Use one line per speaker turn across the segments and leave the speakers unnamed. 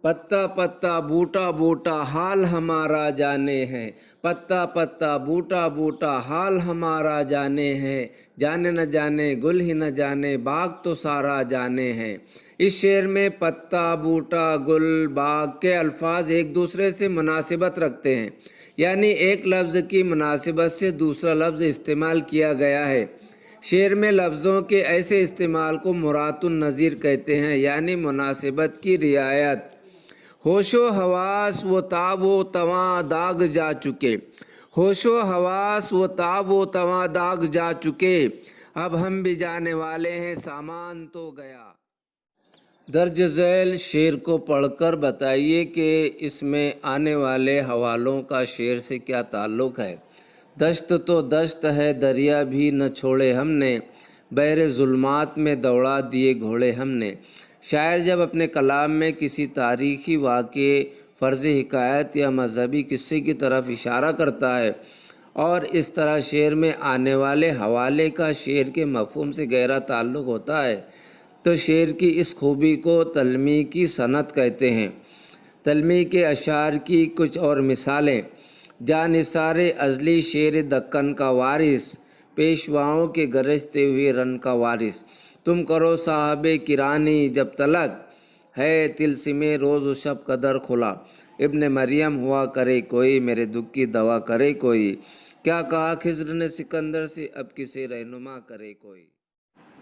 پتا پتا بوٹا بوٹا حال ہمارا جانے ہیں، پتا پتا بوٹا بوٹا حال ہمارا جانے ہیں، جانے نہ جانے گل ہی نہ جانے باغ تو سارا جانے ہیں۔ اس شعر میں پتا، بوٹا، گل، باغ کے الفاظ ایک دوسرے سے مناسبت رکھتے ہیں، یعنی ایک لفظ کی مناسبت سے دوسرا لفظ استعمال کیا گیا ہے۔ شعر میں لفظوں کے ایسے استعمال کو مراعات النظیر کہتے ہیں، یعنی مناسبت کی رعایت۔ ہوش و حواس و تاب و تواں داغ جا چکے، ہوش و حواس و تاب و تواں داغ جا چکے، اب ہم بھی جانے والے ہیں سامان تو گیا۔ درج ذیل شعر کو پڑھ کر بتائیے کہ اس میں آنے والے حوالوں کا شعر سے کیا تعلق ہے۔ دشت تو دشت ہے دریا بھی نہ چھوڑے ہم نے، بحر ظلمات میں دوڑا دیے گھوڑے ہم نے۔ شاعر جب اپنے کلام میں کسی تاریخی واقعے، فرض حکایت یا مذہبی قصے کی طرف اشارہ کرتا ہے اور اس طرح شعر میں آنے والے حوالے کا شعر کے مفہوم سے گہرا تعلق ہوتا ہے تو شعر کی اس خوبی کو تلمیح کی صنعت کہتے ہیں۔ تلمیح کے اشعار کی کچھ اور مثالیں: جانثار ازلی شیر دکن کا وارث، پیشواؤں کے گرجتے ہوئے رن کا وارث، تم کرو صاحب کرانی جب تلک ہے طلسم روز و شب قدر کھلا، ابن مریم ہوا کرے کوئی میرے دکھ کی دوا کرے کوئی، کیا کہا خضر نے سکندر سے اب کسے رہنما کرے کوئی۔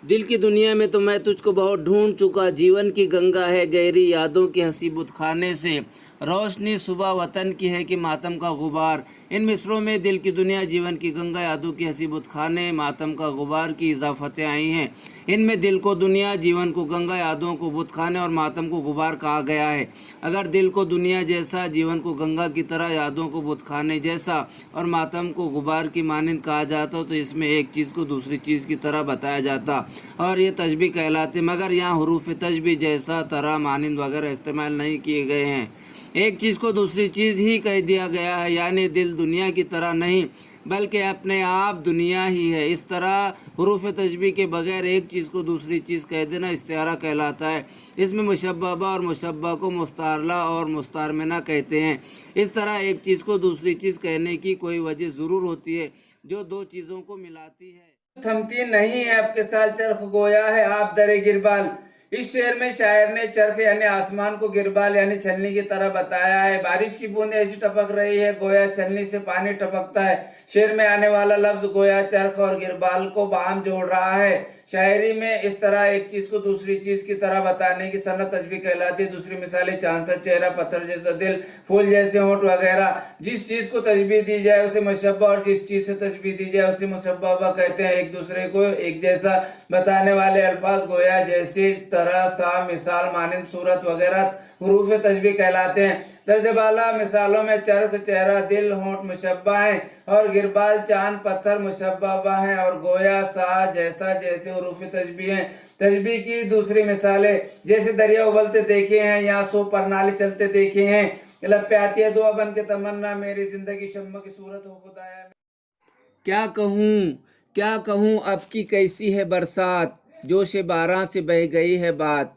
دل کی دنیا میں تو میں تجھ کو بہت ڈھونڈ چکا، جیون کی گنگا ہے گہری یادوں کے ہنسی بت خانے سے، روشنی صبح وطن کی ہے کہ ماتم کا غبار۔ ان مصروں میں دل کی دنیا، جیون کی گنگا، یادوں کی ہنسی بت خانے، ماتم کا غبار کی اضافتیں آئی ہیں۔ ان میں دل کو دنیا، جیون کو گنگا، یادوں کو بت خانے اور ماتم کو غبار کہا گیا ہے۔ اگر دل کو دنیا جیسا، جیون کو گنگا کی طرح، یادوں کو بت خانے جیسا اور ماتم کو غبار کی مانند کہا جاتا تو اس میں ایک چیز کو دوسری چیز کی طرح بتایا جاتا اور یہ تشبیہ کہلاتے، مگر یہاں حروف تشبیہ جیسا، طرح، مانند وغیرہ استعمال نہیں کیے گئے ہیں۔ ایک چیز کو دوسری چیز ہی کہہ دیا گیا ہے، یعنی دل دنیا کی طرح نہیں بلکہ اپنے آپ دنیا ہی ہے۔ اس طرح حروف تشبیہ کے بغیر ایک چیز کو دوسری چیز کہہ دینا استعارہ کہلاتا ہے۔ اس میں مشبہ اور مشبہ کو مستعارلہ اور مستعارمنہ کہتے ہیں۔ اس طرح ایک چیز کو دوسری چیز کہنے کی کوئی وجہ ضرور ہوتی ہے جو دو چیزوں کو ملاتی ہے۔ تھمتی نہیں ہے اب کے سال چرخ گویا ہے آپ در گربال۔ اس شعر میں شاعر نے چرخ یعنی آسمان کو گربال یعنی چھلنی کی طرح بتایا ہے۔ بارش کی بوندیں ایسی ٹپک رہی ہے گویا چھلنی سے پانی ٹپکتا ہے۔ شعر میں آنے والا لفظ گویا چرخ اور گربال کو باہم جوڑ رہا ہے۔ شاعری میں اس طرح ایک چیز کو دوسری چیز کی طرح بتانے کی صنعت تشبیہ کہلاتی ہے۔ دوسری مثالیں: چاند سا چہرہ، پتھر جیسا دل، پھول جیسے ہونٹ وغیرہ۔ جس چیز کو تشبیہ دی جائے اسے مشبہ اور جس چیز سے تشبیہ دی جائے اسے مشبہ کہتے ہیں۔ ایک دوسرے کو ایک جیسا بتانے والے الفاظ گویا، جیسے، طرح، سا، مثال، مانند، صورت وغیرہ حروف تشبیہ کہلاتے ہیں۔ درجہ بالا مثالوں میں چرخ، چہرہ، دل، ہونٹ مشبہ ہیں اور گربال، چاند، پتھر مشبہ ہیں اور گویا، سا، جیسا جیسے حروف تشبیہ ہیں۔ تشبیہ کی دوسری مثالیں: جیسے دریا ابلتے دیکھے ہیں یا سو پرنالے چلتے دیکھے ہیں، لب پہ آتی ہے دعا بن کے تمنا، میری زندگی شمع کی صورت ہو خدایا۔ کیا کہوں اب کی کیسی ہے برسات، جوش باراں سے بہہ گئی ہے بات۔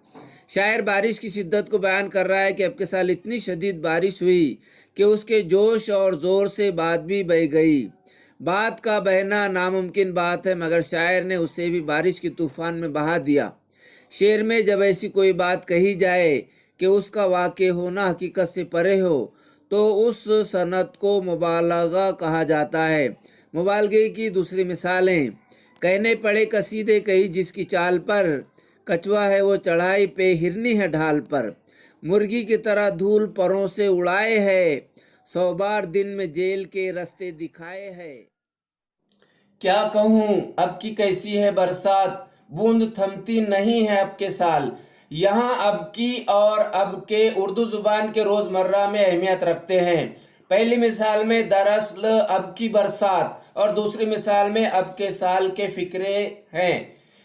شاعر بارش کی شدت کو بیان کر رہا ہے کہ اب کے سال اتنی شدید بارش ہوئی کہ اس کے جوش اور زور سے بات بھی بہہ گئی۔ بات کا بہنا ناممکن بات ہے مگر شاعر نے اسے بھی بارش کے طوفان میں بہا دیا۔ شعر میں جب ایسی کوئی بات کہی جائے کہ اس کا واقع ہونا حقیقت سے پرے ہو تو اس صنعت کو مبالغہ کہا جاتا ہے۔ مبالغے کی دوسری مثالیں: کہنے پڑے قصیدے کئی جس کی چال پر، کچوا ہے وہ چڑھائی پہ ہرنی ہے ڈھال پر، مرغی کی طرح دھول پروں سے اڑائے ہے، 100 بار دن میں جیل کے رستے دکھائے ہے۔ کیا کہوں اب کی کیسی ہے برسات، بوند تھمتی نہیں ہے اب کے سال۔ یہاں اب کی اور اب کے اردو زبان کے روزمرہ میں اہمیت رکھتے ہیں۔ پہلی مثال میں دراصل اب کی برسات اور دوسری مثال میں اب کے سال کے فقرے ہیں۔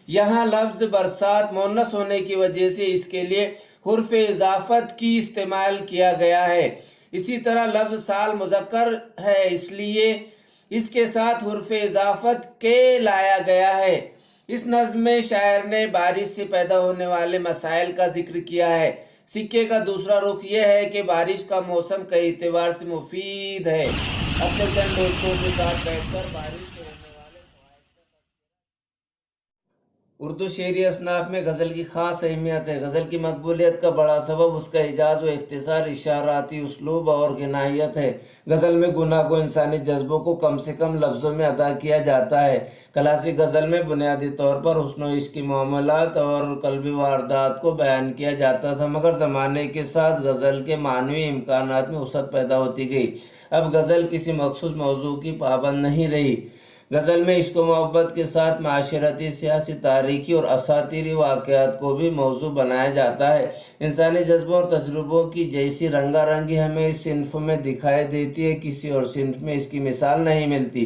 یہاں لفظ برسات مؤنث ہونے کی وجہ سے اس کے لیے حرف اضافت کی استعمال کیا گیا ہے۔ اسی طرح لفظ سال مذکر ہے اس لیے اس کے ساتھ حرف اضافت کے لایا گیا ہے۔ اس نظم میں شاعر نے بارش سے پیدا ہونے والے مسائل کا ذکر کیا ہے۔ سکے کا دوسرا رخ یہ ہے کہ بارش کا موسم کئی اعتبار سے مفید ہے۔ اپنے چند دوستوں کے ساتھ بیٹھ کر بارش سے ہونے والے فوائد کا اردو شعری اصناف میں غزل کی خاص اہمیت ہے۔ غزل کی مقبولیت کا بڑا سبب اس کا اعجاز و اختصار، اشاراتی اسلوب اور غنائیت ہے۔ غزل میں گناہ گو انسانی جذبوں کو کم سے کم لفظوں میں ادا کیا جاتا ہے۔ کلاسک غزل میں بنیادی طور پر حسن و عشق کی معاملات اور قلبی واردات کو بیان کیا جاتا تھا، مگر زمانے کے ساتھ غزل کے معنوی امکانات میں وسعت پیدا ہوتی گئی۔ اب غزل کسی مخصوص موضوع کی پابند نہیں رہی۔ غزل میں عشق و محبت کے ساتھ معاشرتی، سیاسی، تاریخی اور اساطیری واقعات کو بھی موضوع بنایا جاتا ہے۔ انسانی جذبوں اور تجربوں کی جیسی رنگا رنگی ہمیں اس صنف میں دکھائی دیتی ہے، کسی اور صنف میں اس کی مثال نہیں ملتی۔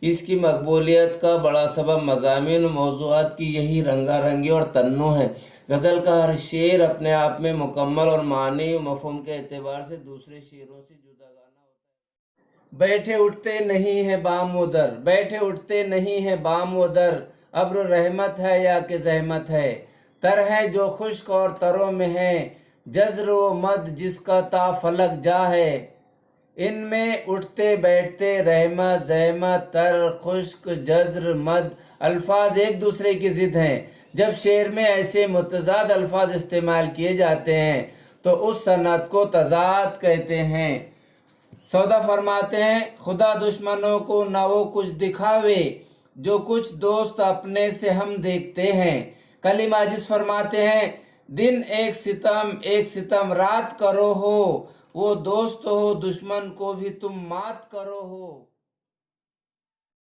اس کی مقبولیت کا بڑا سبب مضامین و موضوعات کی یہی رنگا رنگی اور تنوع ہے۔ غزل کا ہر شعر اپنے آپ میں مکمل اور معنی و مفہوم کے اعتبار سے دوسرے شعروں سے جداگانہ ہوتا ہے۔ بیٹھے اٹھتے نہیں ہے بام و در، بیٹھے اٹھتے نہیں ہے بام و در، ابر رحمت ہے یا کہ زحمت ہے، تر ہے جو خشک اور تروں میں ہے، جزر و مد جس کا تا فلک جا ہے، ان میں اٹھتے بیٹھتے رحمت، زحمت، تر، خشک، جزر، مد الفاظ ایک دوسرے کی ضد ہیں۔ جب شعر میں ایسے متضاد الفاظ استعمال کیے جاتے ہیں تو اس صنعت کو تضاد کہتے ہیں۔ سودا فرماتے ہیں خدا دشمنوں کو نہ وہ کچھ دکھاوے جو کچھ دوست اپنے سے ہم دیکھتے ہیں۔ کلیم عاجز فرماتے ہیں دن ایک ستم رات کرو ہو، وہ دوست ہو دشمن کو بھی تم مات کرو ہو۔